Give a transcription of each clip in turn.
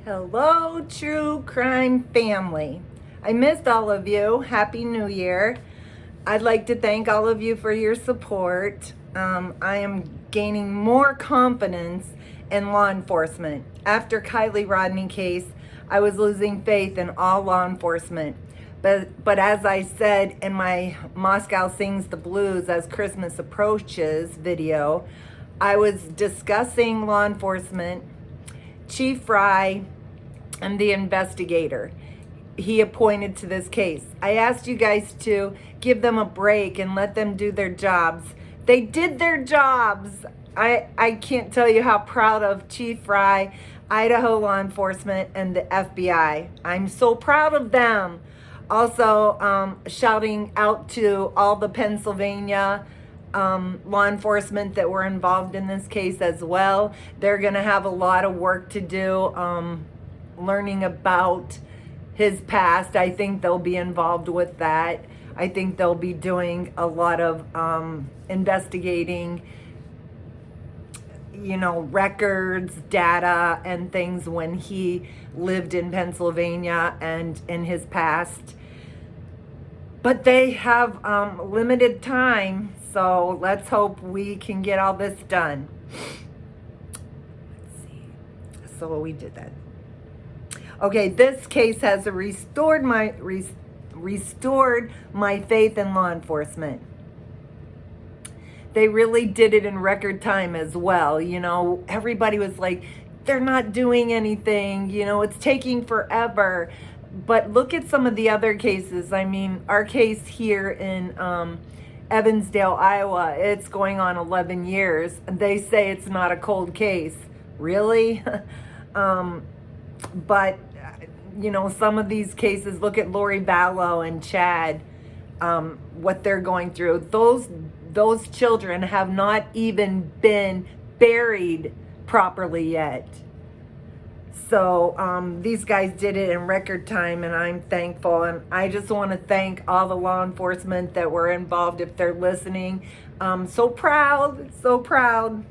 Hello, true crime family. I missed all of you. Happy New Year. I'd like to thank all of you for your support. I am gaining more confidence in law enforcement. After Kylie Rodney case, I was losing faith in all law enforcement. But as I said in my Moscow Sings the Blues as Christmas Approaches video, I was discussing law enforcement, Chief Fry, and the investigator he appointed to this case. I asked you guys to give them a break and let them do their jobs. They did their jobs. I can't tell you how proud of Chief Fry, Idaho law enforcement, and the FBI. I'm so proud of them. Also, shouting out to all the Pennsylvania law enforcement that were involved in this case as well. They're going to have a lot of work to do learning about his past. I think they'll be involved with that. I think they'll be doing a lot of investigating, records, data, and things when he lived in Pennsylvania and in his past. But they have limited time, so let's hope we can get all this done. Let's see. So we did that. Okay, this case has restored my faith in law enforcement. They really did it in record time as well. Everybody was like, they're not doing anything, it's taking forever. But look at some of the other cases. I mean, our case here in Evansdale, Iowa, it's going on 11 years. They say it's not a cold case. Really? But, some of these cases, look at Lori Vallow and Chad, what they're going through. Those children have not even been buried properly yet. So these guys did it in record time, and I'm thankful. And I just want to thank all the law enforcement that were involved if they're listening. So proud, so proud.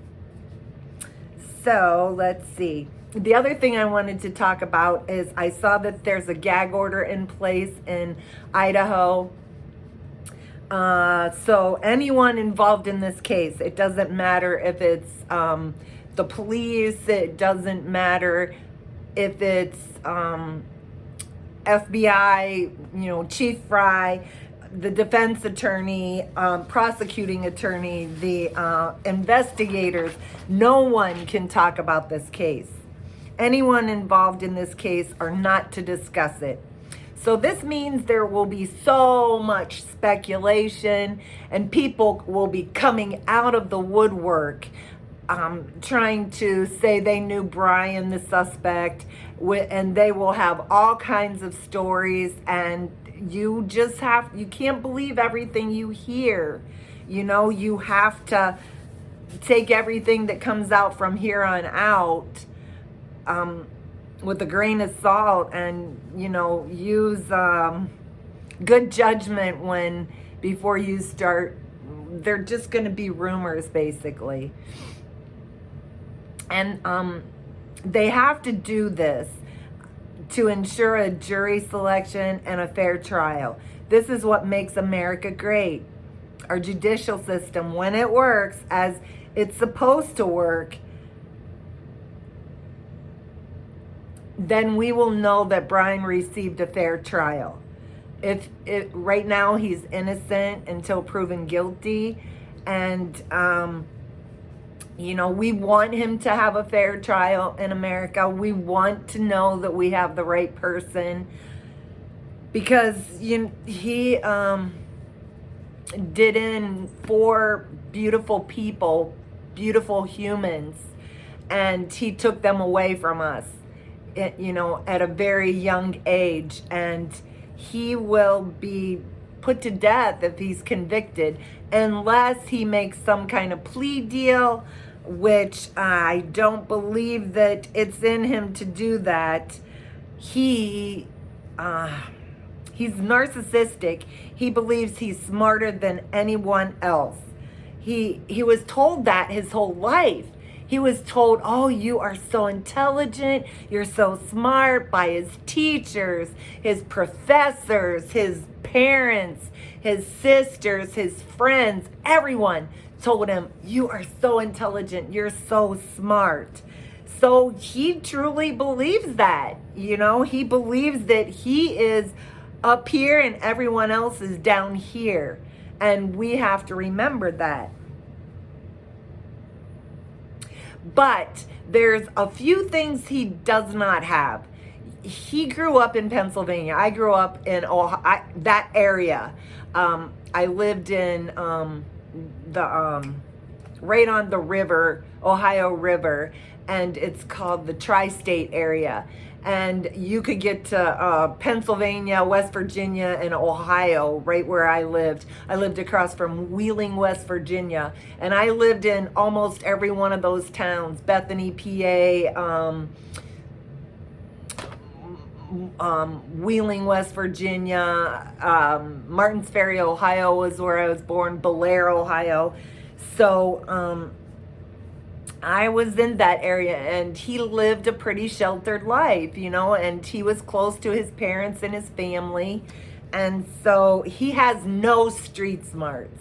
So let's see. The other thing I wanted to talk about is I saw that there's a gag order in place in Idaho. So anyone involved in this case, it doesn't matter if it's the police, it doesn't matter if it's FBI, Chief Fry, the defense attorney, prosecuting attorney, the investigators, no one can talk about this case. Anyone involved in this case are not to discuss it. So this means there will be so much speculation, and people will be coming out of the woodwork trying to say they knew Bryan, the suspect, and they will have all kinds of stories, and you can't believe everything you hear. You have to take everything that comes out from here on out with a grain of salt, and use good judgment before you start. They're just going to be rumors, basically. And they have to do this to ensure a jury selection and a fair trial. This is what makes America great. Our judicial system, when it works as it's supposed to work, then we will know that Bryan received a fair trial. If right now he's innocent until proven guilty, and we want him to have a fair trial in America. We want to know that we have the right person, because he did in for beautiful people, beautiful humans, and he took them away from us, at a very young age, and he will be put to death if he's convicted, unless he makes some kind of plea deal, which I don't believe that it's in him to do that. He's narcissistic. He believes he's smarter than anyone else. He was told that his whole life. He was told, oh, you are so intelligent, you're so smart, by his teachers, his professors, his parents, his sisters, his friends, everyone told him, you are so intelligent, you're so smart. So he truly believes that, he believes that he is up here and everyone else is down here. And we have to remember that. But there's a few things he does not have. He grew up in Pennsylvania. I grew up in Ohio, that area. I lived in right on the river, Ohio River, and it's called the Tri-State area. And you could get to Pennsylvania, West Virginia, and Ohio, right where I lived. I lived across from Wheeling, West Virginia. And I lived in almost every one of those towns. Bethany, PA, Wheeling, West Virginia, Martins Ferry, Ohio was where I was born, Bellaire, Ohio. So, I was in that area, and he lived a pretty sheltered life, and he was close to his parents and his family. And so he has no street smarts,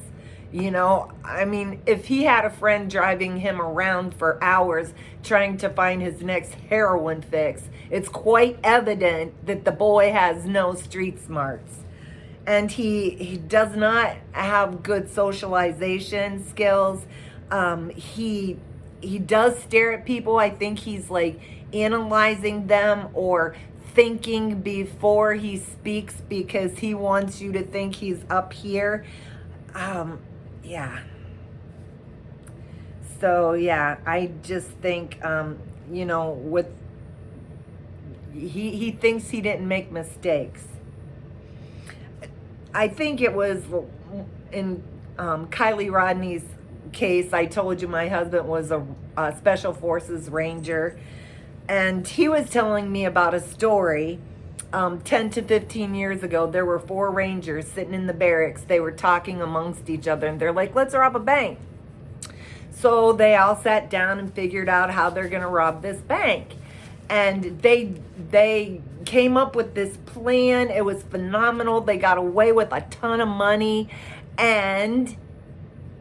I mean, if he had a friend driving him around for hours trying to find his next heroin fix, it's quite evident that the boy has no street smarts. And he does not have good socialization skills. He does stare at people. I think he's like analyzing them or thinking before he speaks because he wants you to think he's up here. Yeah. So yeah, I just think, with he thinks he didn't make mistakes. I think it was in Kylie Rodney's case. I told you my husband was a Special Forces Ranger, and he was telling me about a story. 10 to 15 years ago, there were 4 Rangers sitting in the barracks. They were talking amongst each other, and they're like, let's rob a bank. So they all sat down and figured out how they're going to rob this bank. And they came up with this plan. It was phenomenal. They got away with a ton of money. And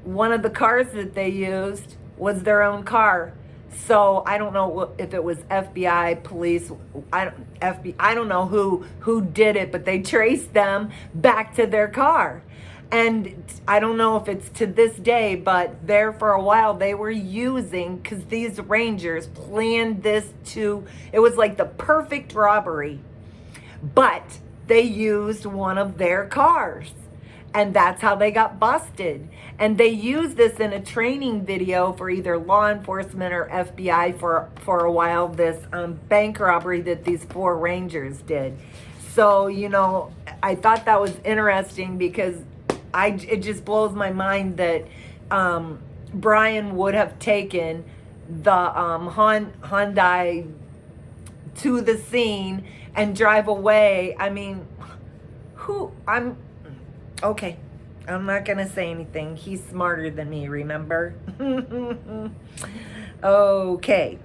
one of the cars that they used was their own car. So I don't know if it was FBI, police, I don't know who did it, but they traced them back to their car. And I don't know if it's to this day, but there for a while they were using, because these Rangers planned this it was like the perfect robbery, but they used one of their cars. And that's how they got busted. And they used this in a training video for either law enforcement or FBI for a while, this bank robbery that these 4 Rangers did. So, I thought that was interesting because it just blows my mind that Bryan would have taken the Hyundai to the scene and drive away. I mean, okay, I'm not going to say anything. He's smarter than me, remember? Okay.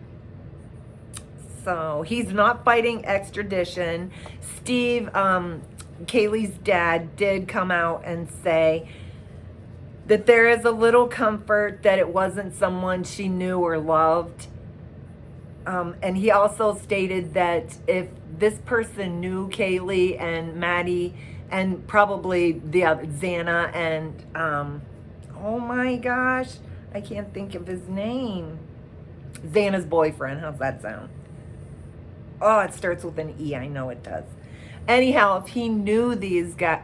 So he's not fighting extradition. Steve, Kaylee's dad, did come out and say that there is a little comfort that it wasn't someone she knew or loved. And he also stated that if this person knew Kaylee and Maddie, and probably the other, Xana, and, oh my gosh, I can't think of his name. Xana's boyfriend, how's that sound? Oh, it starts with an E, I know it does. Anyhow, if he knew these guys,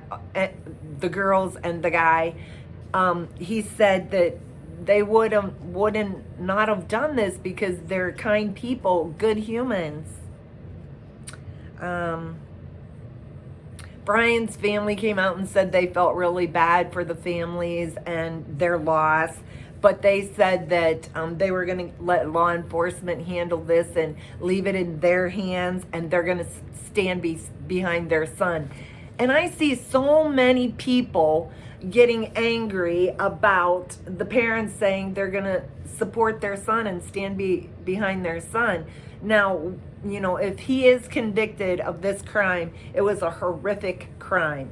the girls and the guy, he said that they wouldn't not have done this because they're kind people, good humans. Bryan's family came out and said they felt really bad for the families and their loss, but they said that they were going to let law enforcement handle this and leave it in their hands, and they're going to stand behind their son. And I see so many people getting angry about the parents saying they're going to support their son and stand behind their son. Now, if he is convicted of this crime, it was a horrific crime.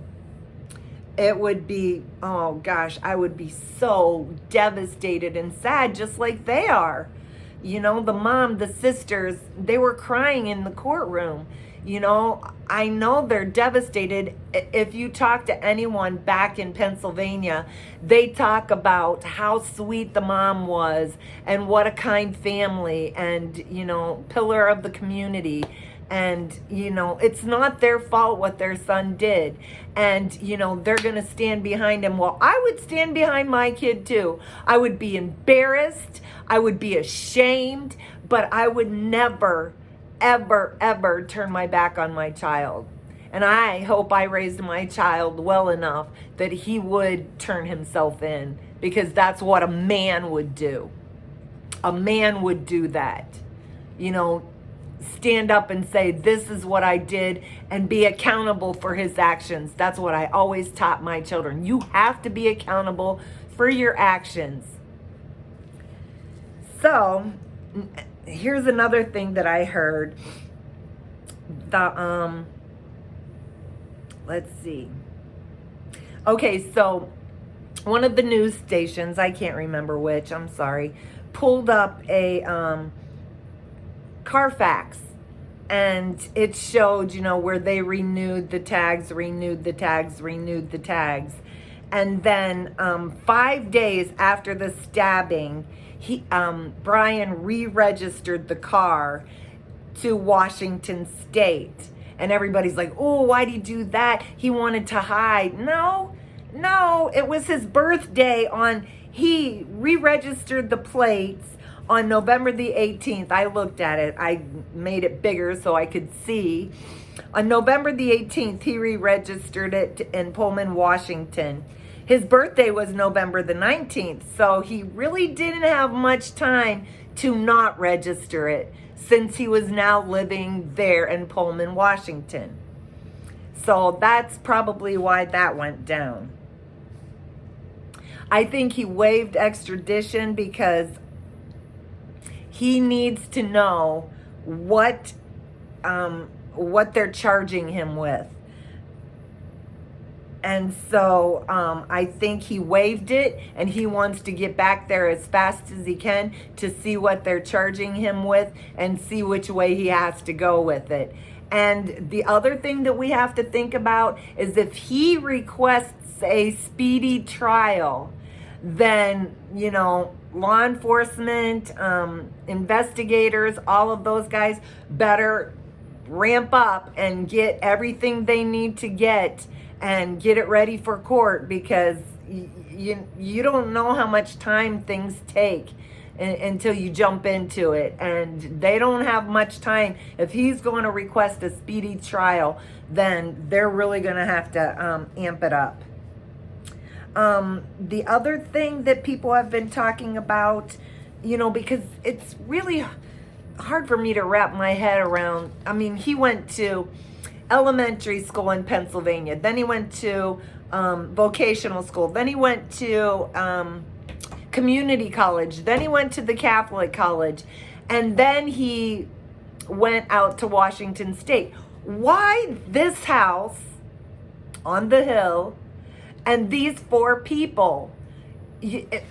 It would be, oh gosh, I would be so devastated and sad, just like they are. The mom, the sisters, they were crying in the courtroom. I know they're devastated. If you talk to anyone back in Pennsylvania, they talk about how sweet the mom was and what a kind family and, pillar of the community. And, it's not their fault what their son did. And, they're going to stand behind him. Well, I would stand behind my kid too. I would be embarrassed. I would be ashamed. But I would never, ever, ever turn my back on my child. And I hope I raised my child well enough that he would turn himself in. Because that's what a man would do. A man would do that. Stand up and say, this is what I did, and be accountable for his actions. That's what I always taught my children. You have to be accountable for your actions. So, here's another thing that I heard. Let's see. Okay, so one of the news stations, I can't remember which, I'm sorry, pulled up a Carfax, and it showed, where they renewed the tags. And then 5 days after the stabbing, Bryan re-registered the car to Washington State. And everybody's like, oh, why'd he do that? He wanted to hide. No, it was his birthday he re-registered the plates on November the 18th. I looked at it. I made it bigger so I could see. On November the 18th, he re-registered it in Pullman, Washington. His birthday was November the 19th, so he really didn't have much time to not register it, since he was now living there in Pullman, Washington. So that's probably why that went down. I think he waived extradition because he needs to know what they're charging him with. And so I think he waived it, and he wants to get back there as fast as he can to see what they're charging him with and see which way he has to go with it. And the other thing that we have to think about is if he requests a speedy trial, then, law enforcement, investigators, all of those guys better ramp up and get everything they need to get and get it ready for court, because you don't know how much time things take until you jump into it, and they don't have much time. If he's going to request a speedy trial, then they're really going to have to amp it up. The other thing that people have been talking about, because it's really hard for me to wrap my head around. I mean, he went to elementary school in Pennsylvania, then he went to vocational school, then he went to community college, then he went to the Catholic college, and then he went out to Washington State. Why this house on the hill and these 4 people?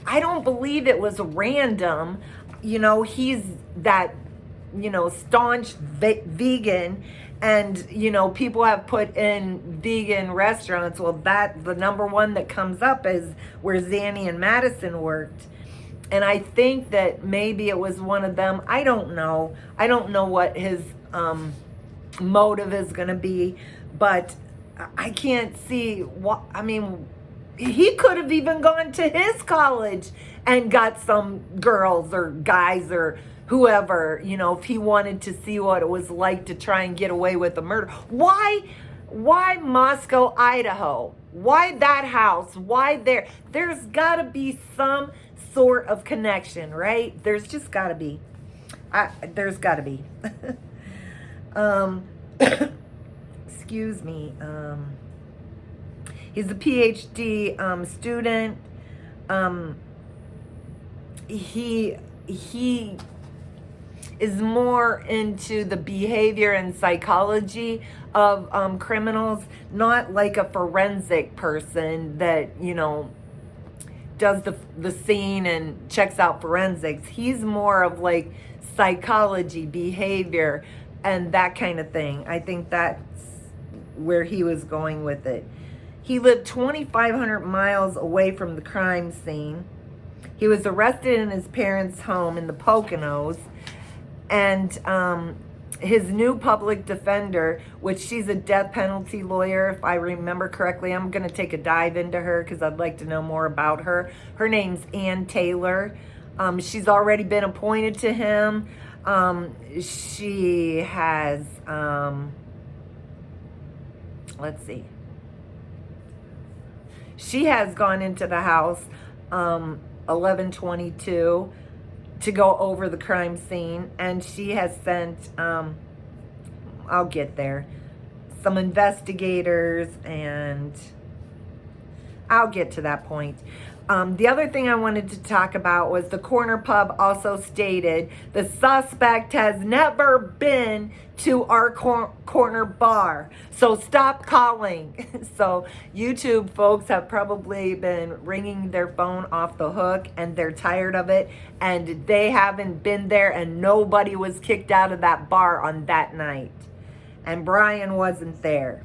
I don't believe it was random. He's that, staunch vegan, and, people have put in vegan restaurants. Well, the number one that comes up is where Zanny and Madison worked. And I think that maybe it was one of them. I don't know. I don't know what his motive is going to be, but I can't see what, he could have even gone to his college and got some girls or guys or whoever, if he wanted to see what it was like to try and get away with a murder. Why Moscow, Idaho? Why that house? Why there? There's got to be some sort of connection, right? There's just got to be. There's got to be. Excuse me. He's a PhD student. he is more into the behavior and psychology of criminals, not like a forensic person that, you know, does the scene and checks out forensics. He's more of like psychology, behavior, and that kind of thing. I think that's where he was going with it. He lived 2,500 miles away from the crime scene. He was arrested in his parents' home in the Poconos, and his new public defender, which she's a death penalty lawyer, if I remember correctly. I'm going to take a dive into her because I'd like to know more about her. Her name's Ann Taylor. She's already been appointed to him. She has, let's see. She has gone into the house 1122 to go over the crime scene, and she has sent, I'll get there, some investigators, and I'll get to that point. The other thing I wanted to talk about was the corner pub also stated the suspect has never been to our corner bar, so stop calling. So YouTube folks have probably been ringing their phone off the hook, and they're tired of it, and they haven't been there, and nobody was kicked out of that bar on that night, and Bryan wasn't there.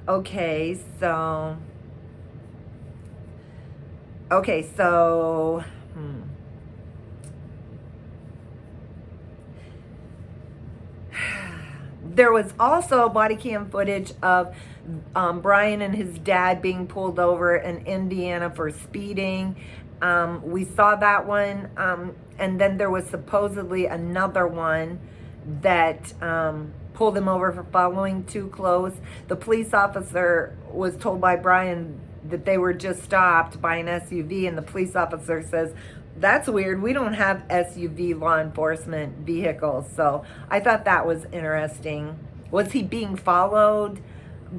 Okay, so there was also body cam footage of Bryan and his dad being pulled over in Indiana for speeding. We saw that one, and then there was supposedly another one that pulled him over for following too close. The police officer was told by Bryan that they were just stopped by an SUV, and the police officer says, that's weird, we don't have SUV law enforcement vehicles. So I thought that was interesting. Was he being followed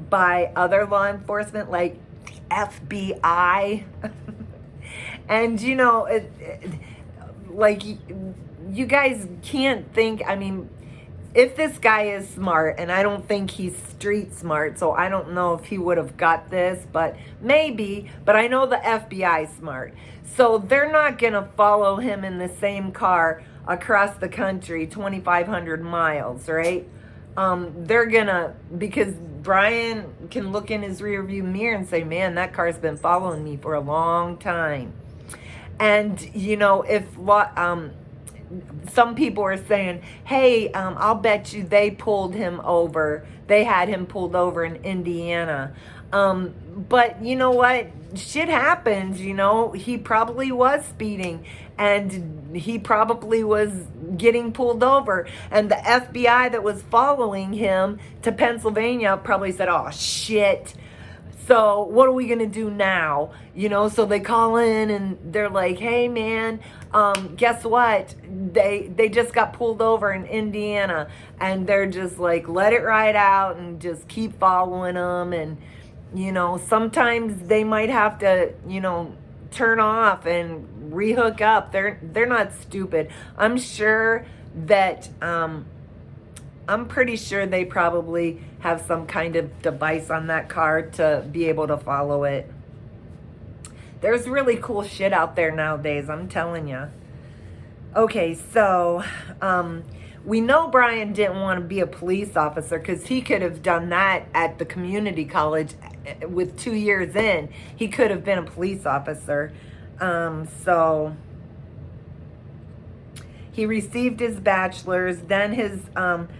by other law enforcement, like the FBI? And you know, like, you guys can't think, I mean, if this guy is smart, and I don't think he's street smart, so I don't know if he would have got this, but maybe, but I know the FBI is smart. So they're not going to follow him in the same car across the country, 2,500 miles, right? They're going to, because Bryan can look in his rearview mirror and say, man, that car's been following me for a long time. And, you know, if some people are saying, hey, I'll bet you they pulled him over. They had him pulled over in Indiana. But you know what? Shit happens, you know. He probably was speeding, and he probably was getting pulled over. And the FBI that was following him to Pennsylvania probably said, oh, shit. So what are we going to do now? You know, so they call in and they're like, hey, man, guess what? They just got pulled over in Indiana. And they're just like, let it ride out and just keep following them. And, you know, sometimes they might have to, you know, turn off and rehook up. They're not stupid. I'm sure that, I'm pretty sure they probably have some kind of device on that car to be able to follow it. There's really cool shit out there nowadays, I'm telling you. Okay, so we know Bryan didn't want to be a police officer because he could have done that at the community college with 2 years in. He could have been a police officer. So he received his bachelor's, then his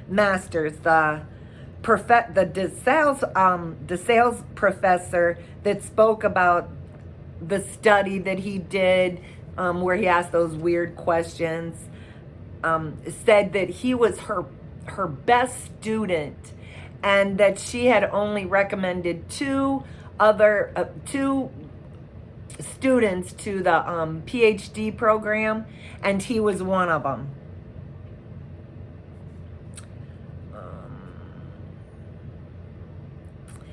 master's. The sales professor that spoke about the study that he did, where he asked those weird questions, said that he was her best student, and that she had only recommended two students to the PhD program, and he was one of them.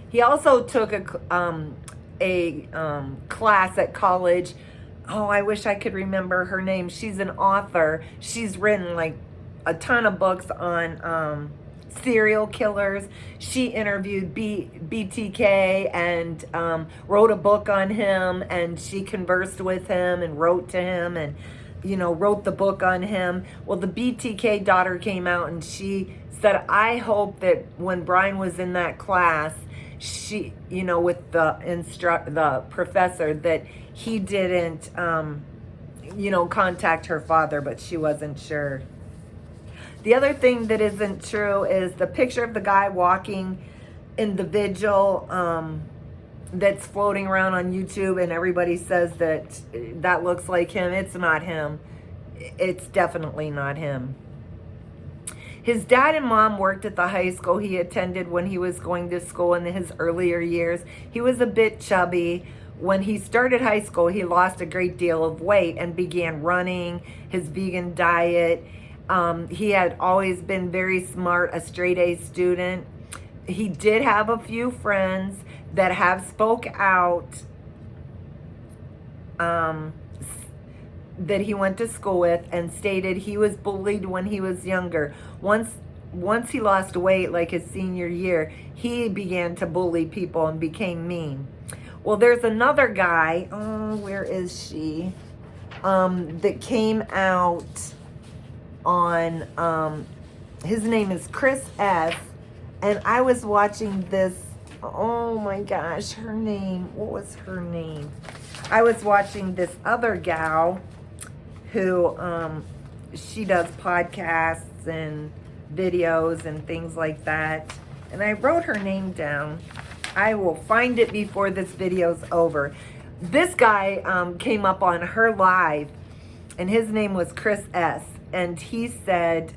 He also took a class at college oh, I wish I could remember her name. She's an author. She's written like a ton of books on serial killers. She interviewed BTK and wrote a book on him, and she conversed with him and wrote to him and, wrote the book on him. Well, the BTK daughter came out and she said, I hope that when Bryan was in that class, she, with the professor, that he didn't, contact her father, but she wasn't sure. The other thing that isn't true is the picture of the guy walking in the vigil that's floating around on YouTube, and everybody says that looks like him. It's not him. It's definitely not him. His dad and mom worked at the high school he attended when he was going to school in his earlier years. He was a bit chubby. When he started high school, he lost a great deal of weight and began running his vegan diet. He had always been very smart, a straight A student. He did have a few friends that have spoke out that he went to school with, and stated he was bullied when he was younger. Once he lost weight, like his senior year, he began to bully people and became mean. Well, there's another guy, where is she? That came out on, his name is Chris S. And I was watching this, oh my gosh, her name, what was her name? I was watching this other gal who, she does podcasts and videos and things like that. And I wrote her name down. I will find it before this video's over. This guy came up on her live, and his name was Chris S. And he said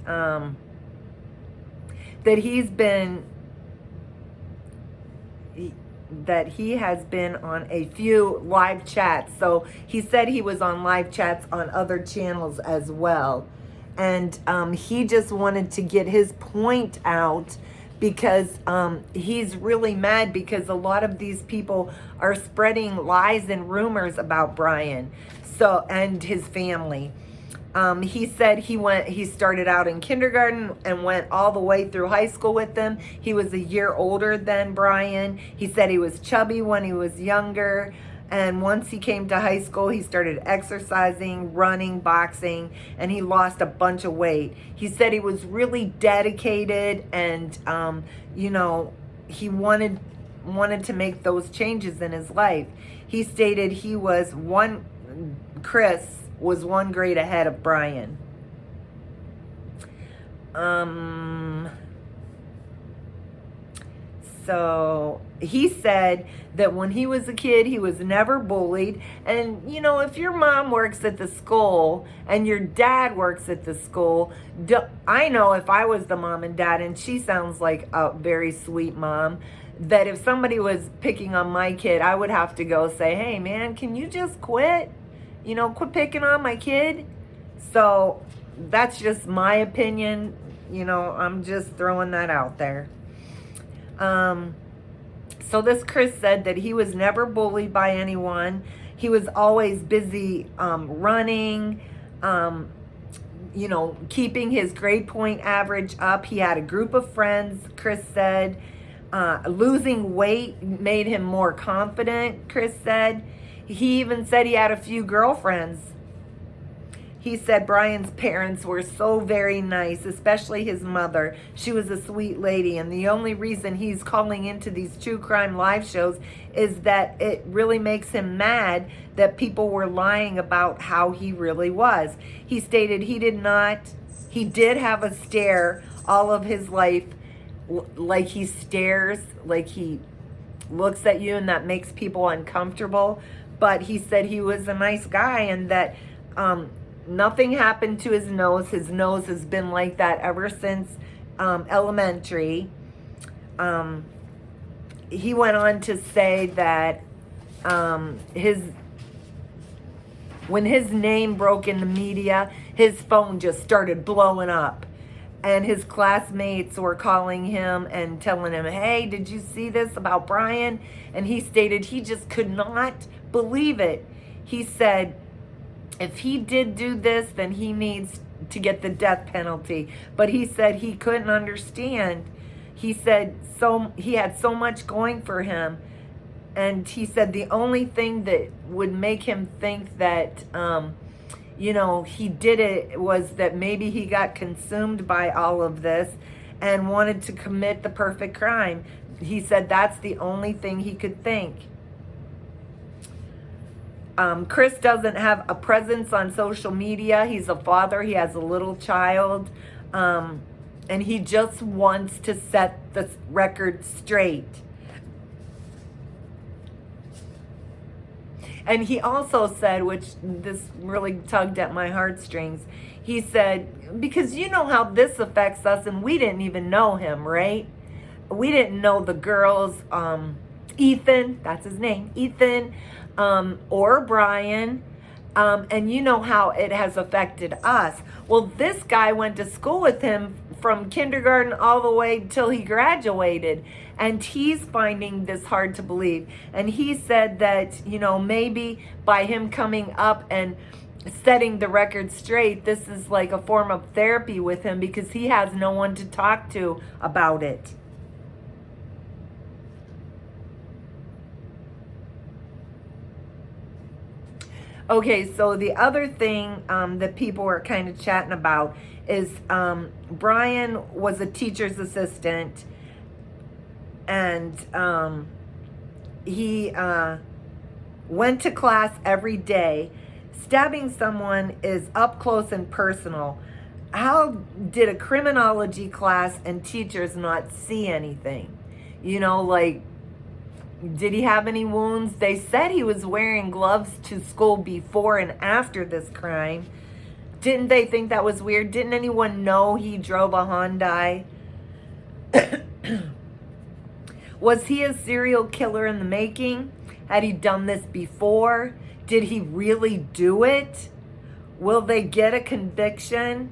that he has been on a few live chats. So he said he was on live chats on other channels as well. And he just wanted to get his point out, because he's really mad because a lot of these people are spreading lies and rumors about Bryan and his family. He said he started out in kindergarten and went all the way through high school with them. He was a year older than Bryan. He said he was chubby when he was younger. And once he came to high school, he started exercising, running, boxing, and he lost a bunch of weight. He said he was really dedicated, and, he wanted to make those changes in his life. He stated Chris was one grade ahead of Bryan. So he said that when he was a kid, he was never bullied. And, if your mom works at the school and your dad works at the school, I know if I was the mom and dad, and she sounds like a very sweet mom, that if somebody was picking on my kid, I would have to go say, hey, man, can you just quit? Quit picking on my kid. So that's just my opinion. I'm just throwing that out there. So this Chris said that he was never bullied by anyone. He was always busy running, keeping his grade point average up. He had a group of friends, Chris said. Losing weight made him more confident, Chris said. He even said he had a few girlfriends. He said Bryan's parents were so very nice, especially his mother. She was a sweet lady, and the only reason he's calling into these true crime live shows is that it really makes him mad that people were lying about how he really was. He stated he did have a stare all of his life, like he stares, like he looks at you, and that makes people uncomfortable. But he said he was a nice guy, and that nothing happened to his nose. His nose has been like that ever since elementary. He went on to say that when his name broke in the media, his phone just started blowing up. And his classmates were calling him and telling him, hey, did you see this about Bryan? And he stated he just could not believe it. He said if he did do this, then he needs to get the death penalty. But he said he couldn't understand. He said he had so much going for him. And he said the only thing that would make him think that, he did it was that maybe he got consumed by all of this and wanted to commit the perfect crime. He said that's the only thing he could think. Chris doesn't have a presence on social media. He's a father. He has a little child. And he just wants to set the record straight. And he also said, which this really tugged at my heartstrings, he said, because you know how this affects us, and we didn't even know him, right? We didn't know the girls, Ethan, that's his name, Ethan, or Bryan, and you know how it has affected us. Well, this guy went to school with him from kindergarten all the way till he graduated, and he's finding this hard to believe. And he said that, maybe by him coming up and setting the record straight, this is like a form of therapy with him because he has no one to talk to about it. Okay, so the other thing that people were kind of chatting about is Bryan was a teacher's assistant, and he went to class every day. Stabbing someone is up close and personal. How did a criminology class and teachers not see anything? Did he have any wounds? They said he was wearing gloves to school before and after this crime. Didn't they think that was weird? Didn't anyone know he drove a Hyundai? Was he a serial killer in the making? Had he done this before? Did he really do it? Will they get a conviction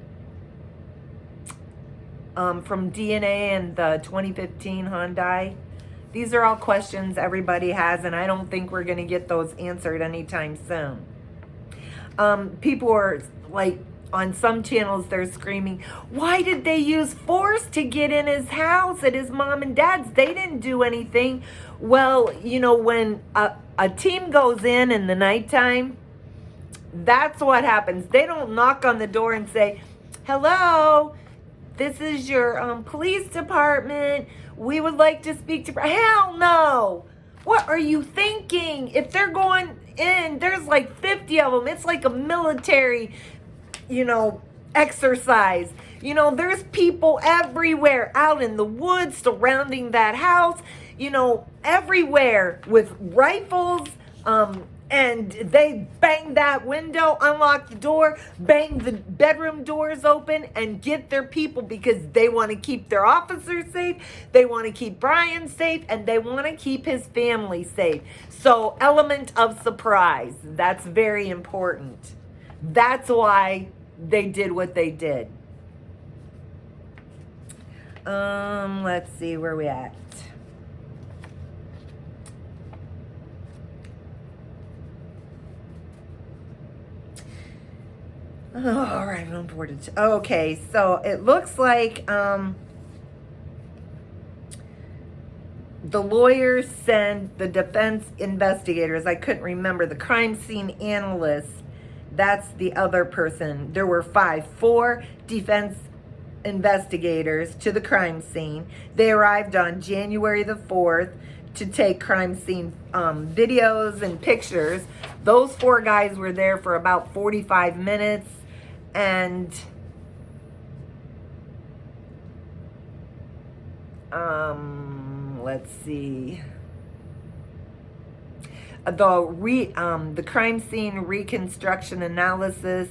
from DNA and the 2015 Hyundai? These are all questions everybody has, and I don't think we're going to get those answered anytime soon. People are like, on some channels, they're screaming, why did they use force to get in his house at his mom and dad's? They didn't do anything. Well, when a team goes in the nighttime, that's what happens. They don't knock on the door and say, hello, this is your police department. We would like to speak to... Hell no! What are you thinking? If they're going in, there's like 50 of them. It's like a military, exercise. There's people everywhere out in the woods surrounding that house, everywhere with rifles, and they bang that window, unlock the door, bang the bedroom doors open, and get their people because they want to keep their officers safe, they want to keep Bryan safe, and they want to keep his family safe. So, element of surprise, that's very important. That's why they did what they did. Let's see where we at. Oh, all right, I'm bored. Okay, so it looks like the lawyers send the defense investigators. I couldn't remember the crime scene analysts. That's the other person. There were 4 defense investigators to the crime scene. They arrived on January the 4th to take crime scene videos and pictures. Those 4 guys were there for about 45 minutes. And let's see. The crime scene reconstruction analysis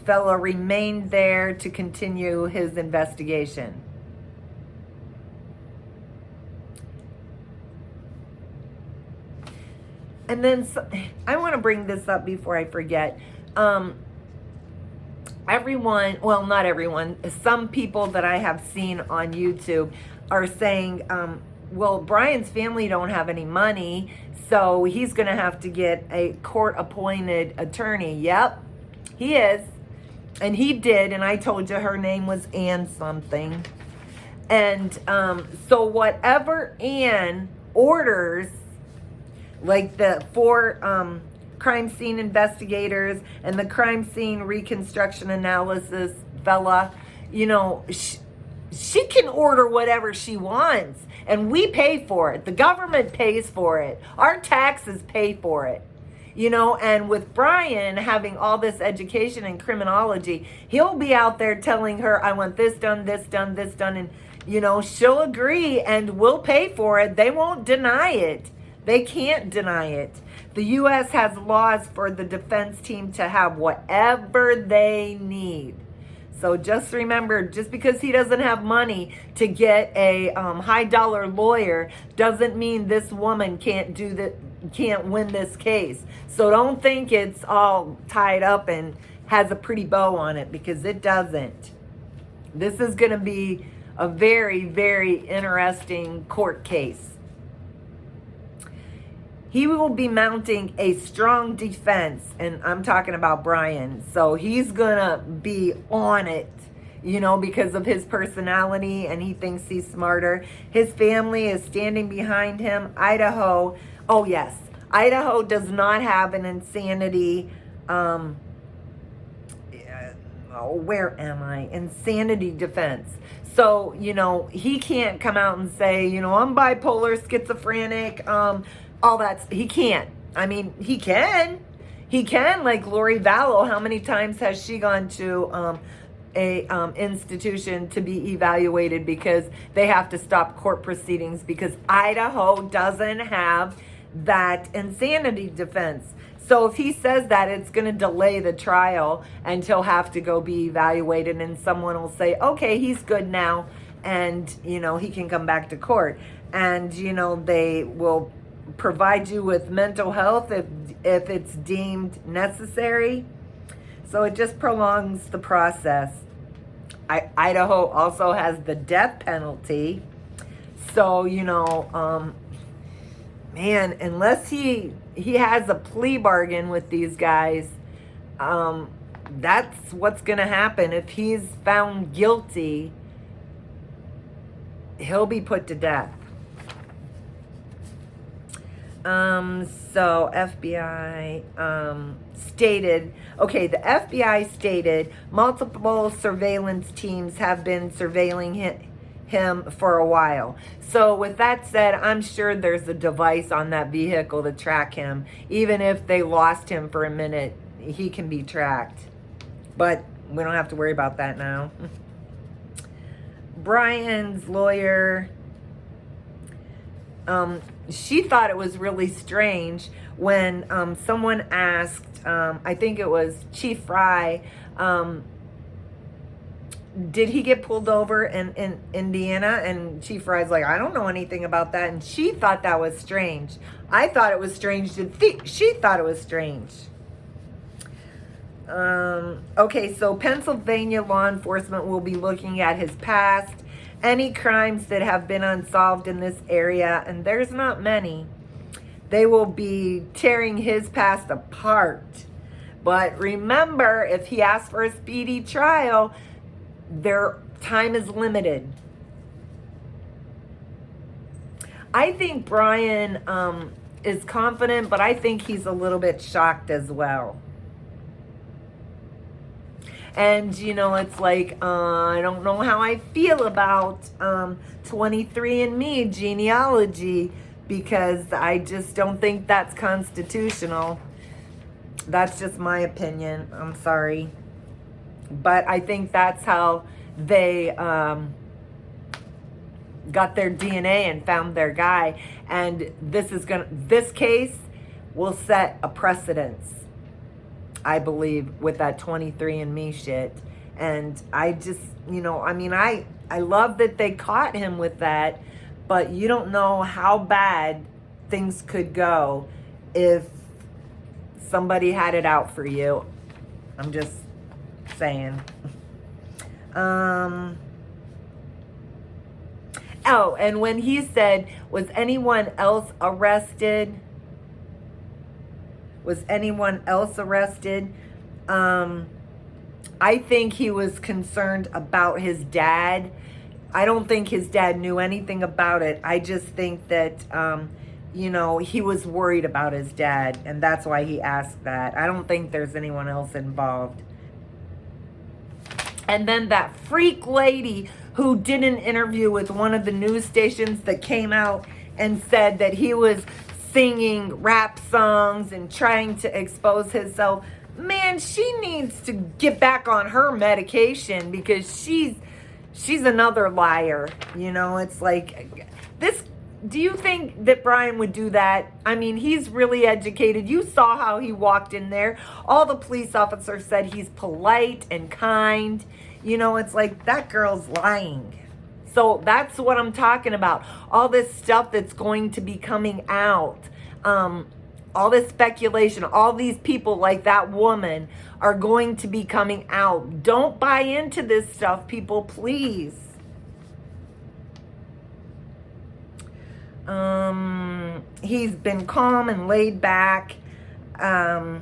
fellow remained there to continue his investigation. And then I want to bring this up before I forget. Everyone, well, not everyone, some people that I have seen on YouTube are saying well, Bryan's family don't have any money, so he's going to have to get a court-appointed attorney. Yep, he is. And he did, and I told you her name was Ann something. And so whatever Ann orders, like the 4 crime scene investigators and the crime scene reconstruction analysis fella, you know, she can order whatever she wants, and we pay for it. The government pays for it. Our taxes pay for it. You know, and with Bryan having all this education in criminology, he'll be out there telling her, I want this done, this done, this done, and, you know, she'll agree and we'll pay for it. They won't deny it. They can't deny it. The U.S. has laws for the defense team to have whatever they need. So just remember, just because he doesn't have money to get a high-dollar lawyer doesn't mean this woman can't win this case. So don't think it's all tied up and has a pretty bow on it, because it doesn't. This is going to be a very, very interesting court case. He will be mounting a strong defense, and I'm talking about Bryan. So he's going to be on it, you know, because of his personality, and he thinks he's smarter. His family is standing behind him. Idaho, oh yes, Idaho does not have an insanity, insanity defense. So, you know, he can't come out and say, you know, I'm bipolar, schizophrenic, all that. He can't. I mean, he can, like Lori Vallow. How many times has she gone to a institution to be evaluated because they have to stop court proceedings because Idaho doesn't have that insanity defense? So if he says that, it's going to delay the trial, and he'll have to go be evaluated, and someone will say, okay, he's good now, and, you know, he can come back to court. And, you know, they will provide you with mental health if it's deemed necessary. So it just prolongs the process. Idaho also has the death penalty. So, you know, man, unless he has a plea bargain with these guys, that's what's going to happen. If he's found guilty, he'll be put to death. So FBI stated, okay, the FBI stated multiple surveillance teams have been surveilling him for a while. So with that said, I'm sure there's a device on that vehicle to track him. Even if they lost him for a minute, he can be tracked. But we don't have to worry about that now. Bryan's lawyer, she thought it was really strange when someone asked, I think it was Chief Fry, did he get pulled over in Indiana? And Chief Fry's like, I don't know anything about that. And she thought that was strange. I thought it was strange. She thought it was strange. Okay, so Pennsylvania law enforcement will be looking at his past, any crimes that have been unsolved in this area, and there's not many. They will be tearing his past apart. But remember, if he asks for a speedy trial, their time is limited. I think Bryan is confident, but I think he's a little bit shocked as well. And, you know, it's like, I don't know how I feel about 23andMe genealogy, because I just don't think that's constitutional. That's just my opinion. I'm sorry. But I think that's how they got their DNA and found their guy. And this case will set a precedence, I believe, with that 23andMe shit. And I just, you know, I mean, I love that they caught him with that, but you don't know how bad things could go if somebody had it out for you. I'm just saying. Oh, and when he said, was anyone else arrested? Was anyone else arrested? I think he was concerned about his dad. I don't think his dad knew anything about it. I just think that, he was worried about his dad, and that's why he asked that. I don't think there's anyone else involved. And then that freak lady who did an interview with one of the news stations that came out and said that he was singing rap songs and trying to expose himself. Man, she needs to get back on her medication, because she's another liar. It's like this. Do you think that Bryan would do that? I mean, he's really educated. You saw how he walked in there. All the police officers said he's polite and kind. It's like, that girl's lying. So that's what I'm talking about. All this stuff that's going to be coming out. All this speculation, all these people like that woman are going to be coming out. Don't buy into this stuff, people, please. He's been calm and laid back. I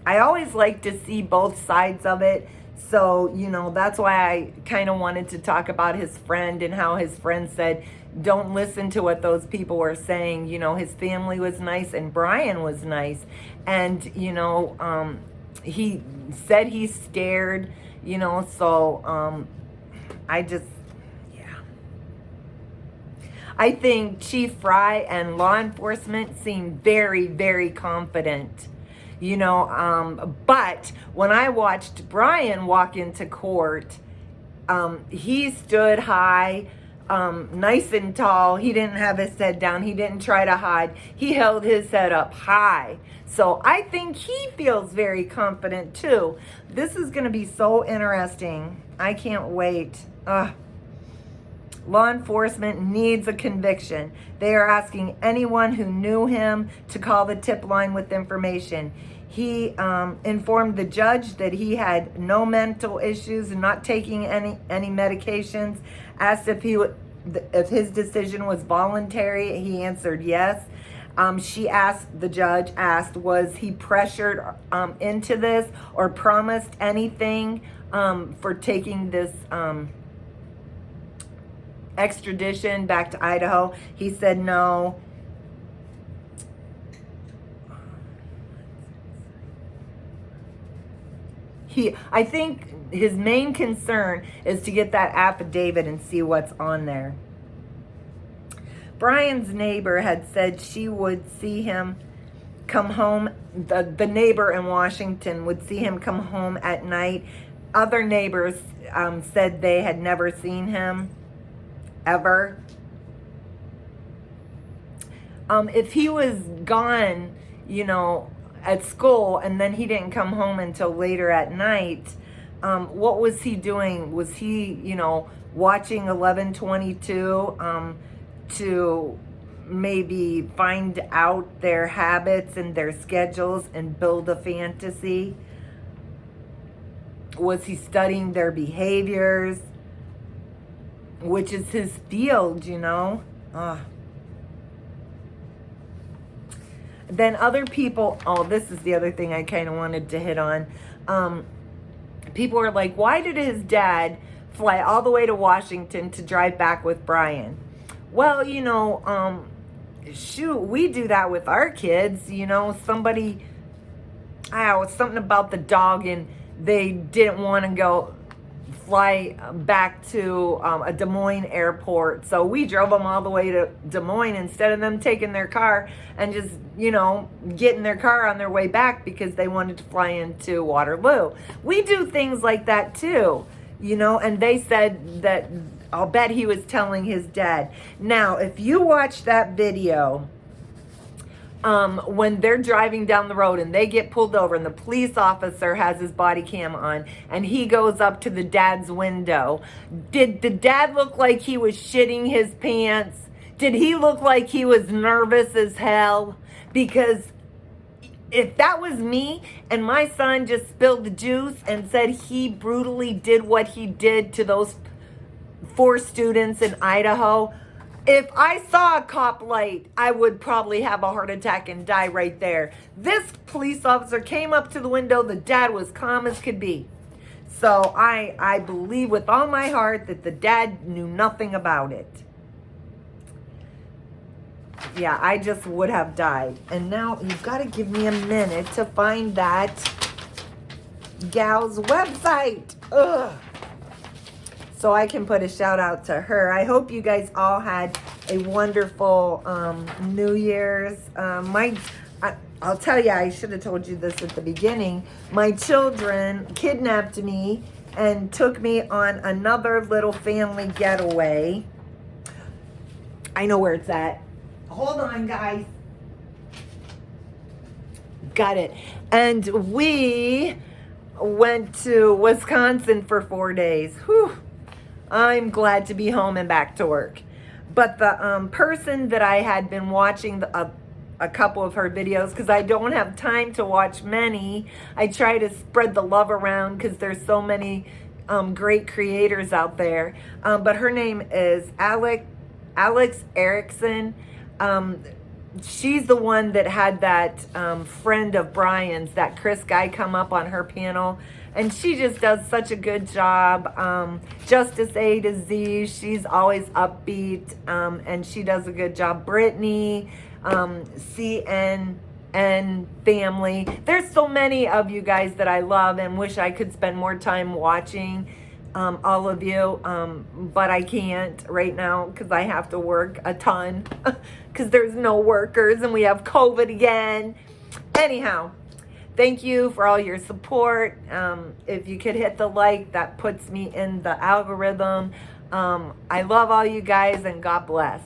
always like to see both sides of it. So, that's why I kind of wanted to talk about his friend and how his friend said, don't listen to what those people were saying. His family was nice and Bryan was nice. And, he said he's scared, so I think Chief Fry and law enforcement seem very, very confident. But when I watched Bryan walk into court, he stood high, nice and tall. He didn't have his head down. He didn't try to hide. He held his head up high. So I think he feels very confident too. This is going to be so interesting. I can't wait. Law enforcement needs a conviction. They are asking anyone who knew him to call the tip line with information. He informed the judge that he had no mental issues and not taking any medications. Asked if his decision was voluntary. He answered yes. The judge asked, was he pressured into this or promised anything for taking this extradition back to Idaho? He said no. I think his main concern is to get that affidavit and see what's on there. Bryan's neighbor had said she would see him come home. The neighbor in Washington would see him come home at night. Other neighbors said they had never seen him ever. If he was gone, at school, and then he didn't come home until later at night, what was he doing? Was he, watching 1122 to maybe find out their habits and their schedules and build a fantasy? Was he studying their behaviors, which is his field, Then other people, this is the other thing I kind of wanted to hit on. People are like, why did his dad fly all the way to Washington to drive back with Bryan? Well, shoot, we do that with our kids. Something about the dog, and they didn't want to go fly back to a Des Moines airport. So we drove them all the way to Des Moines instead of them taking their car and just, getting their car on their way back because they wanted to fly into Waterloo. We do things like that too, and they said that, I'll bet he was telling his dad. Now, if you watch that video, when they're driving down the road and they get pulled over and the police officer has his body cam on and he goes up to the dad's window, did the dad look like he was shitting his pants? Did he look like he was nervous as hell? Because if that was me and my son just spilled the juice and said he brutally did what he did to those 4 students in Idaho. If I saw a cop light, I would probably have a heart attack and die right there. This police officer came up to the window. The dad was calm as could be. So I believe with all my heart that the dad knew nothing about it. Yeah, I just would have died. And now you've got to give me a minute to find that gal's website. Ugh. So I can put a shout out to her. I hope you guys all had a wonderful New Year's. I'll tell you, I should have told you this at the beginning. My children kidnapped me and took me on another little family getaway. I know where it's at. Hold on, guys. Got it. And we went to Wisconsin for 4 days. Whew. I'm glad to be home and back to work. But the person that I had been watching a couple of her videos, because I don't have time to watch many, I try to spread the love around because there's so many great creators out there. But her name is Alex Erickson. She's the one that had that friend of Bryan's, that Chris guy, come up on her panel. And she just does such a good job. Justice A to Z, she's always upbeat. And she does a good job. Brittany, CNN family. There's so many of you guys that I love and wish I could spend more time watching all of you. But I can't right now because I have to work a ton because there's no workers and we have COVID again. Anyhow. Thank you for all your support. If you could hit the like, that puts me in the algorithm. I love all you guys and God bless.